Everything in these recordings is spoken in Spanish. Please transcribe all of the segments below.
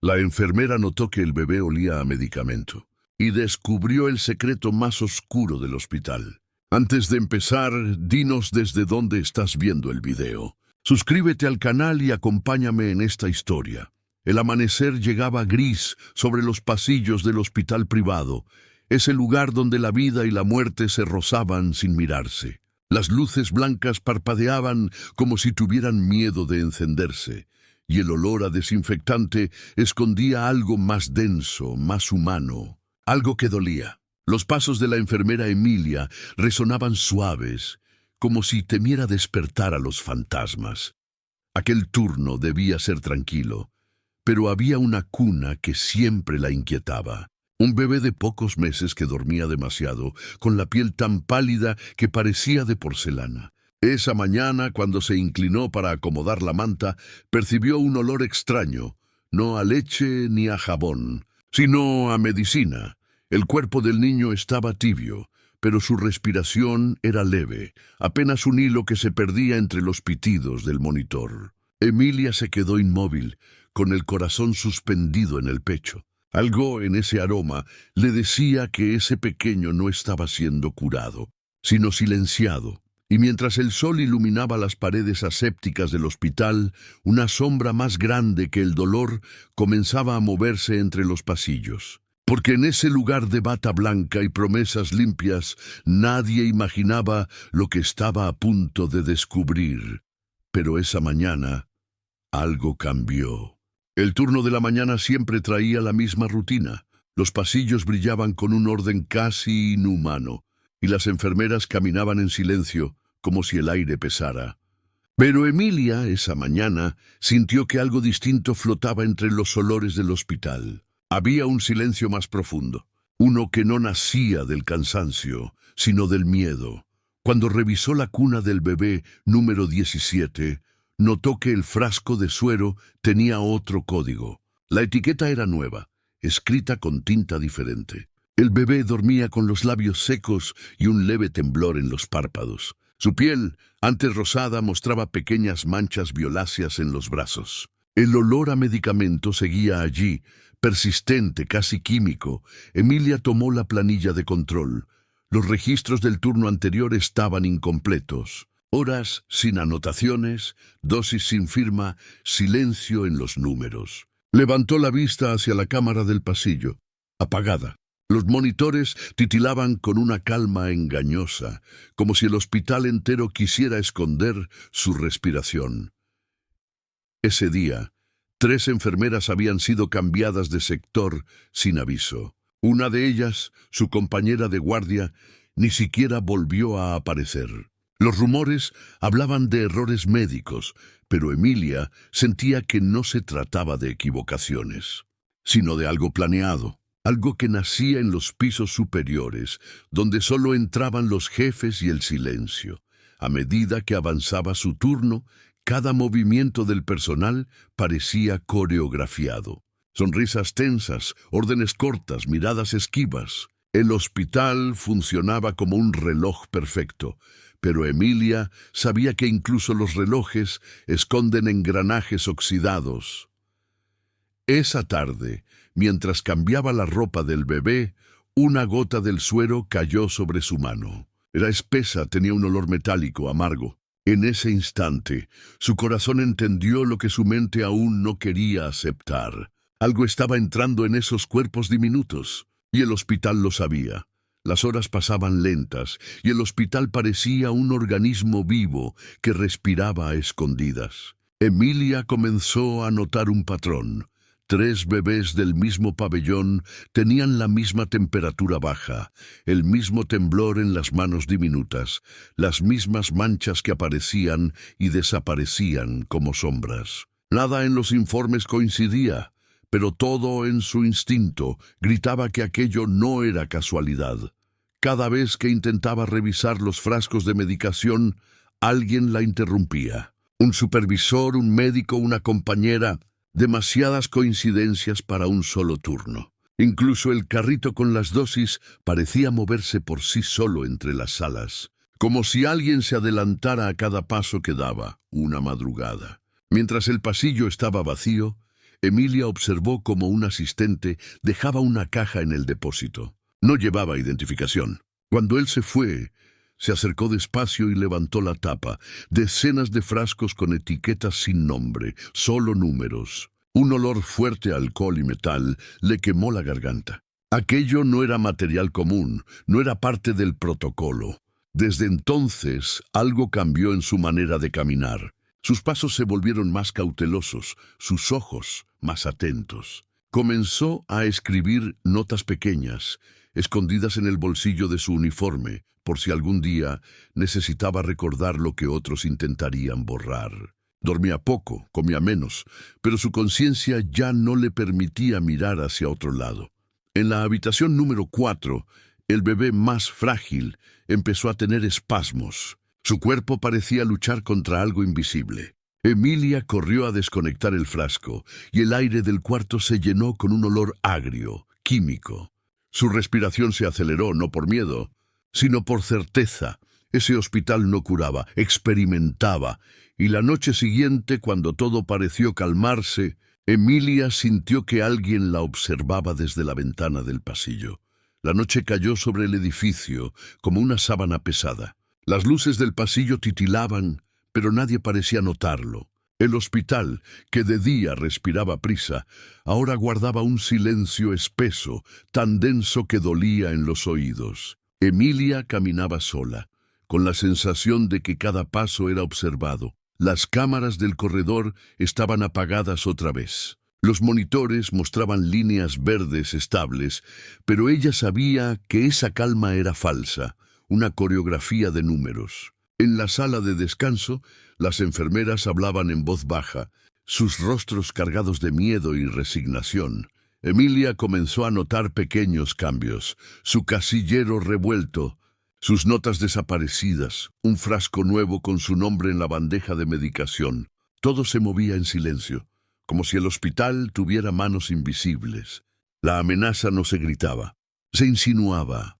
La enfermera notó que el bebé olía a medicamento y descubrió el secreto más oscuro del hospital. Antes de empezar, dinos desde dónde estás viendo el video. Suscríbete al canal y acompáñame en esta historia. El amanecer llegaba gris sobre los pasillos del hospital privado, ese lugar donde la vida y la muerte se rozaban sin mirarse. Las luces blancas parpadeaban como si tuvieran miedo de encenderse, y el olor a desinfectante escondía algo más denso, más humano, algo que dolía. Los pasos de la enfermera Emilia resonaban suaves, como si temiera despertar a los fantasmas. Aquel turno debía ser tranquilo, pero había una cuna que siempre la inquietaba. Un bebé de pocos meses que dormía demasiado, con la piel tan pálida que parecía de porcelana. Esa mañana, cuando se inclinó para acomodar la manta, percibió un olor extraño, no a leche ni a jabón, sino a medicina. El cuerpo del niño estaba tibio, pero su respiración era leve, apenas un hilo que se perdía entre los pitidos del monitor. Emilia se quedó inmóvil, con el corazón suspendido en el pecho. Algo en ese aroma le decía que ese pequeño no estaba siendo curado, sino silenciado. Y mientras el sol iluminaba las paredes asépticas del hospital, una sombra más grande que el dolor comenzaba a moverse entre los pasillos. Porque en ese lugar de bata blanca y promesas limpias, nadie imaginaba lo que estaba a punto de descubrir. Pero esa mañana, algo cambió. El turno de la mañana siempre traía la misma rutina. Los pasillos brillaban con un orden casi inhumano, y las enfermeras caminaban en silencio, como si el aire pesara. Pero Emilia, esa mañana, sintió que algo distinto flotaba entre los olores del hospital. Había un silencio más profundo, uno que no nacía del cansancio, sino del miedo. Cuando revisó la cuna del bebé número 17, notó que el frasco de suero tenía otro código. La etiqueta era nueva, escrita con tinta diferente. El bebé dormía con los labios secos y un leve temblor en los párpados. Su piel, antes rosada, mostraba pequeñas manchas violáceas en los brazos. El olor a medicamento seguía allí, persistente, casi químico. Emilia tomó la planilla de control. Los registros del turno anterior estaban incompletos. Horas sin anotaciones, dosis sin firma, silencio en los números. Levantó la vista hacia la cámara del pasillo, apagada. Los monitores titilaban con una calma engañosa, como si el hospital entero quisiera esconder su respiración. Ese día, 3 enfermeras habían sido cambiadas de sector sin aviso. Una de ellas, su compañera de guardia, ni siquiera volvió a aparecer. Los rumores hablaban de errores médicos, pero Emilia sentía que no se trataba de equivocaciones, sino de algo planeado, algo que nacía en los pisos superiores, donde solo entraban los jefes y el silencio. A medida que avanzaba su turno, cada movimiento del personal parecía coreografiado. Sonrisas tensas, órdenes cortas, miradas esquivas. El hospital funcionaba como un reloj perfecto, pero Emilia sabía que incluso los relojes esconden engranajes oxidados. Esa tarde, mientras cambiaba la ropa del bebé, una gota del suero cayó sobre su mano. Era espesa, tenía un olor metálico, amargo. En ese instante, su corazón entendió lo que su mente aún no quería aceptar. Algo estaba entrando en esos cuerpos diminutos, y el hospital lo sabía. Las horas pasaban lentas, y el hospital parecía un organismo vivo que respiraba a escondidas. Emilia comenzó a notar un patrón. 3 bebés del mismo pabellón tenían la misma temperatura baja, el mismo temblor en las manos diminutas, las mismas manchas que aparecían y desaparecían como sombras. Nada en los informes coincidía, pero todo en su instinto gritaba que aquello no era casualidad. Cada vez que intentaba revisar los frascos de medicación, alguien la interrumpía. Un supervisor, un médico, una compañera. Demasiadas coincidencias para un solo turno. Incluso el carrito con las dosis parecía moverse por sí solo entre las salas, como si alguien se adelantara a cada paso que daba, una madrugada. Mientras el pasillo estaba vacío, Emilia observó cómo un asistente dejaba una caja en el depósito. No llevaba identificación. Cuando él se fue, se acercó despacio y levantó la tapa. Decenas de frascos con etiquetas sin nombre, solo números. Un olor fuerte a alcohol y metal le quemó la garganta. Aquello no era material común, no era parte del protocolo. Desde entonces, algo cambió en su manera de caminar. Sus pasos se volvieron más cautelosos, sus ojos más atentos. Comenzó a escribir notas pequeñas, escondidas en el bolsillo de su uniforme, por si algún día necesitaba recordar lo que otros intentarían borrar. Dormía poco, comía menos, pero su conciencia ya no le permitía mirar hacia otro lado. En la habitación número 4, el bebé más frágil empezó a tener espasmos. Su cuerpo parecía luchar contra algo invisible. Emilia corrió a desconectar el frasco y el aire del cuarto se llenó con un olor agrio, químico. Su respiración se aceleró, no por miedo, sino por certeza. Ese hospital no curaba, experimentaba, y la noche siguiente, cuando todo pareció calmarse, Emilia sintió que alguien la observaba desde la ventana del pasillo. La noche cayó sobre el edificio como una sábana pesada. Las luces del pasillo titilaban, pero nadie parecía notarlo. El hospital, que de día respiraba prisa, ahora guardaba un silencio espeso, tan denso que dolía en los oídos. Emilia caminaba sola, con la sensación de que cada paso era observado. Las cámaras del corredor estaban apagadas otra vez. Los monitores mostraban líneas verdes estables, pero ella sabía que esa calma era falsa, una coreografía de números. En la sala de descanso, las enfermeras hablaban en voz baja, sus rostros cargados de miedo y resignación. Emilia comenzó a notar pequeños cambios, su casillero revuelto, sus notas desaparecidas, un frasco nuevo con su nombre en la bandeja de medicación. Todo se movía en silencio, como si el hospital tuviera manos invisibles. La amenaza no se gritaba, se insinuaba.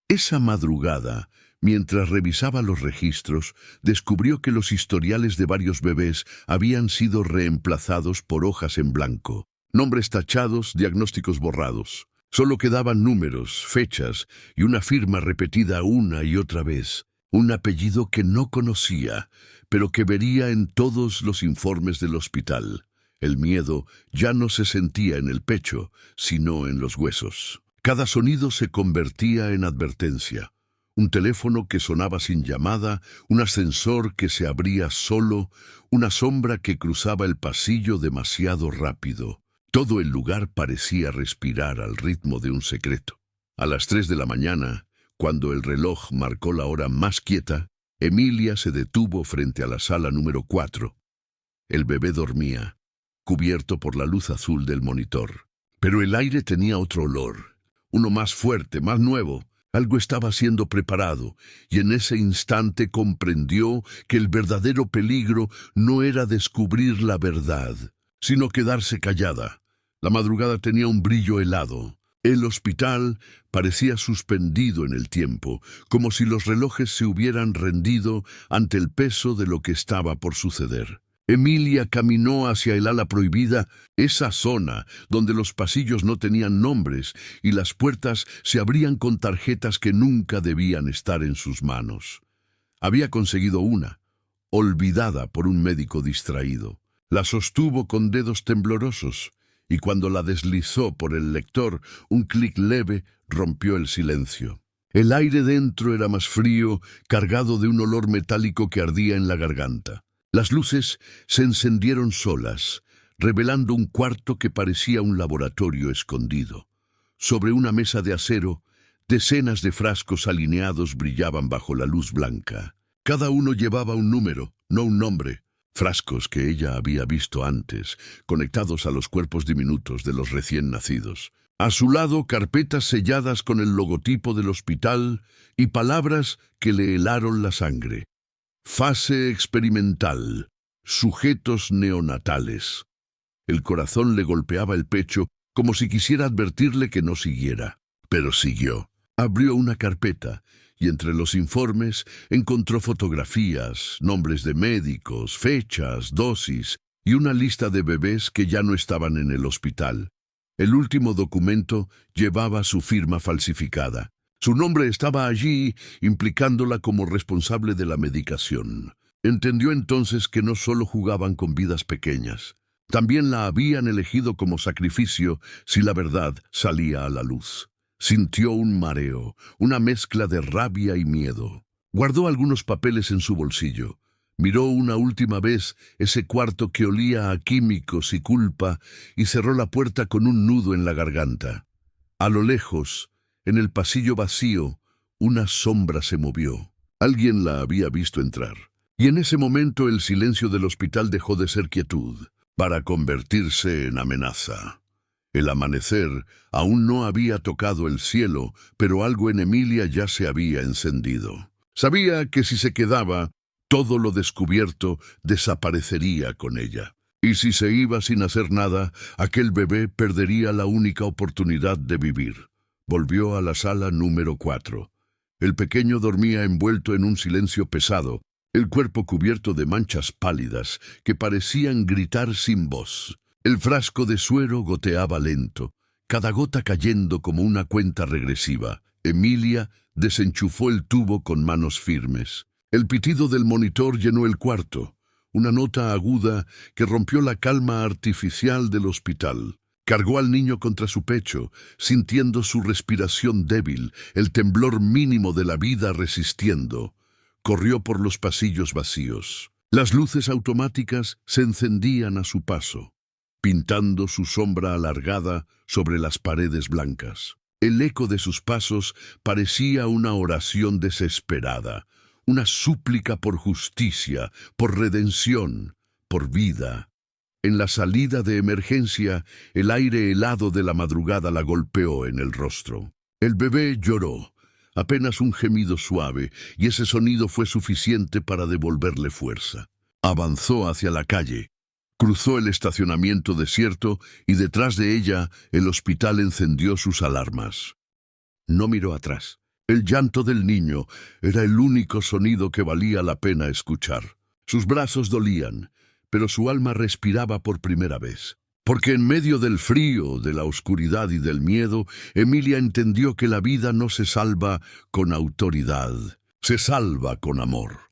Esa madrugada, mientras revisaba los registros, descubrió que los historiales de varios bebés habían sido reemplazados por hojas en blanco. Nombres tachados, diagnósticos borrados. Solo quedaban números, fechas y una firma repetida una y otra vez. Un apellido que no conocía, pero que vería en todos los informes del hospital. El miedo ya no se sentía en el pecho, sino en los huesos. Cada sonido se convertía en advertencia. Un teléfono que sonaba sin llamada, un ascensor que se abría solo, una sombra que cruzaba el pasillo demasiado rápido. Todo el lugar parecía respirar al ritmo de un secreto. A las 3 de la mañana, cuando el reloj marcó la hora más quieta, Emilia se detuvo frente a la sala número 4. El bebé dormía, cubierto por la luz azul del monitor. Pero el aire tenía otro olor, uno más fuerte, más nuevo. Algo estaba siendo preparado, y en ese instante comprendió que el verdadero peligro no era descubrir la verdad, sino quedarse callada. La madrugada tenía un brillo helado. El hospital parecía suspendido en el tiempo, como si los relojes se hubieran rendido ante el peso de lo que estaba por suceder. Emilia caminó hacia el ala prohibida, esa zona donde los pasillos no tenían nombres y las puertas se abrían con tarjetas que nunca debían estar en sus manos. Había conseguido una, olvidada por un médico distraído. La sostuvo con dedos temblorosos, y cuando la deslizó por el lector, un clic leve rompió el silencio. El aire dentro era más frío, cargado de un olor metálico que ardía en la garganta. Las luces se encendieron solas, revelando un cuarto que parecía un laboratorio escondido. Sobre una mesa de acero, decenas de frascos alineados brillaban bajo la luz blanca. Cada uno llevaba un número, no un nombre. Frascos que ella había visto antes, conectados a los cuerpos diminutos de los recién nacidos. A su lado, carpetas selladas con el logotipo del hospital y palabras que le helaron la sangre. Fase experimental. Sujetos neonatales. El corazón le golpeaba el pecho como si quisiera advertirle que no siguiera. Pero siguió. Abrió una carpeta y entre los informes encontró fotografías, nombres de médicos, fechas, dosis y una lista de bebés que ya no estaban en el hospital. El último documento llevaba su firma falsificada. Su nombre estaba allí, implicándola como responsable de la medicación. Entendió entonces que no solo jugaban con vidas pequeñas, también la habían elegido como sacrificio si la verdad salía a la luz. Sintió un mareo, una mezcla de rabia y miedo. Guardó algunos papeles en su bolsillo. Miró una última vez ese cuarto que olía a químicos y culpa y cerró la puerta con un nudo en la garganta. A lo lejos, en el pasillo vacío, una sombra se movió. Alguien la había visto entrar. Y en ese momento el silencio del hospital dejó de ser quietud para convertirse en amenaza. El amanecer aún no había tocado el cielo, pero algo en Emilia ya se había encendido. Sabía que si se quedaba, todo lo descubierto desaparecería con ella. Y si se iba sin hacer nada, aquel bebé perdería la única oportunidad de vivir. Volvió a la sala número 4. El pequeño dormía envuelto en un silencio pesado, el cuerpo cubierto de manchas pálidas que parecían gritar sin voz. El frasco de suero goteaba lento, cada gota cayendo como una cuenta regresiva. Emilia desenchufó el tubo con manos firmes. El pitido del monitor llenó el cuarto, una nota aguda que rompió la calma artificial del hospital. Cargó al niño contra su pecho, sintiendo su respiración débil, el temblor mínimo de la vida resistiendo. Corrió por los pasillos vacíos. Las luces automáticas se encendían a su paso, pintando su sombra alargada sobre las paredes blancas. El eco de sus pasos parecía una oración desesperada, una súplica por justicia, por redención, por vida. En la salida de emergencia, el aire helado de la madrugada la golpeó en el rostro. El bebé lloró, apenas un gemido suave, y ese sonido fue suficiente para devolverle fuerza. Avanzó hacia la calle, cruzó el estacionamiento desierto y detrás de ella el hospital encendió sus alarmas. No miró atrás. El llanto del niño era el único sonido que valía la pena escuchar. Sus brazos dolían, pero su alma respiraba por primera vez. Porque en medio del frío, de la oscuridad y del miedo, Emilia entendió que la vida no se salva con autoridad, se salva con amor.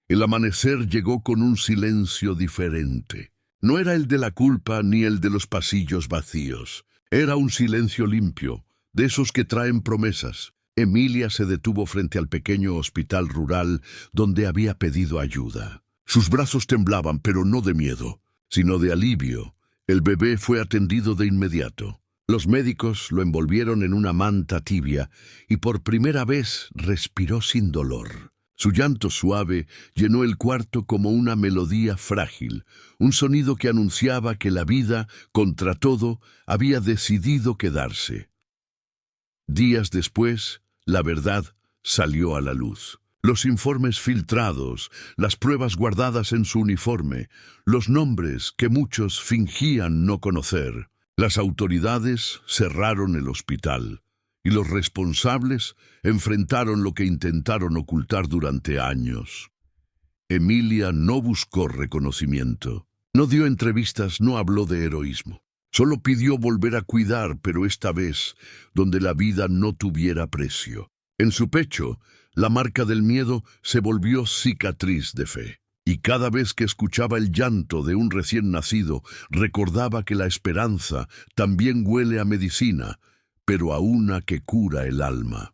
El amanecer llegó con un silencio diferente. No era el de la culpa ni el de los pasillos vacíos. Era un silencio limpio, de esos que traen promesas. Emilia se detuvo frente al pequeño hospital rural donde había pedido ayuda. Sus brazos temblaban, pero no de miedo, sino de alivio. El bebé fue atendido de inmediato. Los médicos lo envolvieron en una manta tibia y por primera vez respiró sin dolor. Su llanto suave llenó el cuarto como una melodía frágil, un sonido que anunciaba que la vida, contra todo, había decidido quedarse. Días después, la verdad salió a la luz. Los informes filtrados, las pruebas guardadas en su uniforme, los nombres que muchos fingían no conocer. Las autoridades cerraron el hospital y los responsables enfrentaron lo que intentaron ocultar durante años. Emilia no buscó reconocimiento, no dio entrevistas, no habló de heroísmo. Solo pidió volver a cuidar, pero esta vez donde la vida no tuviera precio. En su pecho, la marca del miedo se volvió cicatriz de fe. Y cada vez que escuchaba el llanto de un recién nacido, recordaba que la esperanza también huele a medicina, pero a una que cura el alma.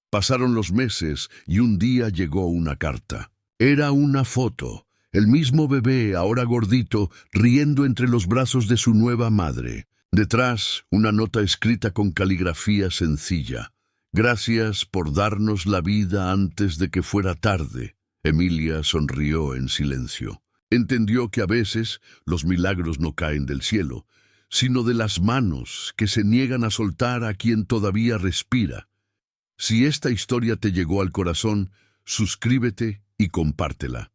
Pasaron los meses y un día llegó una carta. Era una foto. El mismo bebé, ahora gordito, riendo entre los brazos de su nueva madre. Detrás, una nota escrita con caligrafía sencilla. Gracias por darnos la vida antes de que fuera tarde. Emilia sonrió en silencio. Entendió que a veces los milagros no caen del cielo, sino de las manos que se niegan a soltar a quien todavía respira. Si esta historia te llegó al corazón, suscríbete y compártela.